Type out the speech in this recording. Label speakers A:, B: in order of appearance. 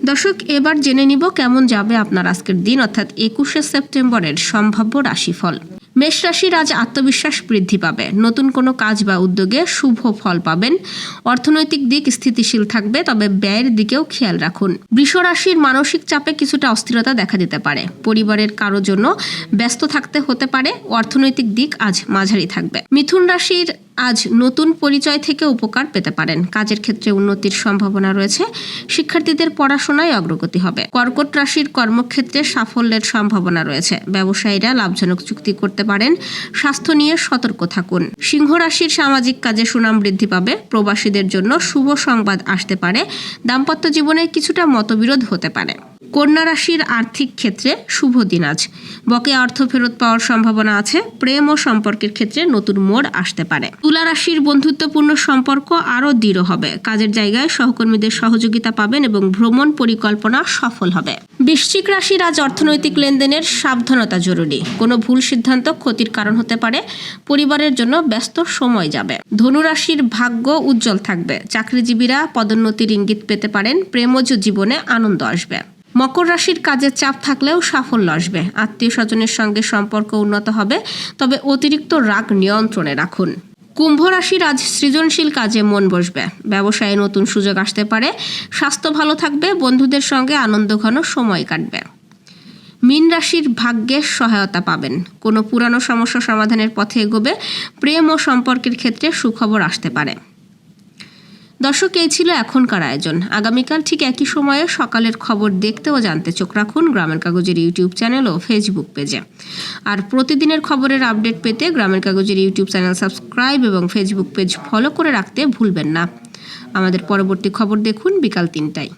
A: দর্শক, এবার জেনে নিব কেমন যাবে আপনার আজকের দিন, অর্থাৎ 21শে সেপ্টেম্বরের সম্ভাব্য রাশিফল। মেষ রাশির আজ আত্মবিশ্বাস বৃদ্ধি পাবে। নতুন কোনো কাজ বা উদ্যোগে শুভ ফল পাবেন। অর্থনৈতিক দিক স্থিতিশীল থাকবে, তবে ব্যয়ের দিকেও খেয়াল রাখুন। বৃষ রাশির মানসিক চাপে কিছুটা অস্থিরতা দেখা দিতে পারে। পরিবারের কারো জন্য ব্যস্ত থাকতে হতে পারে। অর্থনৈতিক দিক আজ মাঝারি থাকবে। মিথুন রাশির আজ নতুন পরিচয় থেকে উপকার পেতে পারেন। কাজের ক্ষেত্রে উন্নতির সম্ভাবনা রয়েছে। শিক্ষার্থীদের পড়াশোনায় অগ্রগতি হবে। কর্কট রাশির কর্মক্ষেত্রে সাফল্যের সম্ভাবনা রয়েছে। ব্যবসায়ীরা লাভজনক চুক্তি করতে পারেন। স্বাস্থ্য নিয়ে সতর্ক থাকুন। সিংহ রাশির সামাজিক কাজে সুনাম বৃদ্ধি পাবে। প্রবাসীদের জন্য শুভ সংবাদ আসতে পারে। দাম্পত্য জীবনে কিছুটা মতবিরোধ হতে পারে। কন্যা রাশির আর্থিক ক্ষেত্রে শুভ দিন আজ। বকেয়া অর্থ ফেরত পাওয়ার সম্ভাবনা আছে। প্রেম ও সম্পর্কের ক্ষেত্রে নতুন মোড় আসতে পারে। তুলা রাশির বন্ধুত্বপূর্ণ সম্পর্ক আরও দৃঢ় হবে। কাজের জায়গায় সহকর্মীদের সহযোগিতা পাবেন এবং ভ্রমণ পরিকল্পনা সফল হবে। বৃশ্চিক রাশির আজ অর্থনৈতিক লেনদেনের সাবধানতা জরুরি। কোনো ভুল সিদ্ধান্ত ক্ষতির কারণ হতে পারে। পরিবারের জন্য ব্যস্ত সময় যাবে। ধনু রাশির ভাগ্য উজ্জ্বল থাকবে। চাকরিজীবীরা পদোন্নতির ইঙ্গিত পেতে পারেন। প্রেমজ জীবনে আনন্দ আসবে। মকর রাশির কাজের চাপ থাকলেও সাফল্য আসবে। আত্মীয় স্বজনের সঙ্গে সম্পর্ক উন্নত হবে, তবে অতিরিক্ত রাগ নিয়ন্ত্রণে রাখুন। কুম্ভ রাশির আজ সৃজনশীল কাজে মন বসবে। ব্যবসায়ে নতুন সুযোগ আসতে পারে। স্বাস্থ্য ভালো থাকবে। বন্ধুদের সঙ্গে আনন্দঘন সময় কাটবে। মীন রাশির ভাগ্যের সহায়তা পাবেন। কোনো পুরানো সমস্যা সমাধানের পথে এগোবে। প্রেম ও সম্পর্কের ক্ষেত্রে সুখবর আসতে পারে। দর্শক, এই ছিল এখনকার আয়োজন। আগামীকাল ঠিক একই সময়ে সকালের খবর দেখতে ও জানতে চোখ রাখুন গ্রামের কাগজের ইউটিউব চ্যানেল ও ফেসবুক পেজে। আর প্রতিদিনের খবরের আপডেট পেতে গ্রামের কাগজের ইউটিউব চ্যানেল সাবস্ক্রাইব এবং ফেসবুক পেজ ফলো করে রাখতে ভুলবেন না। আমাদের পরবর্তী খবর দেখুন বিকাল 3টায়।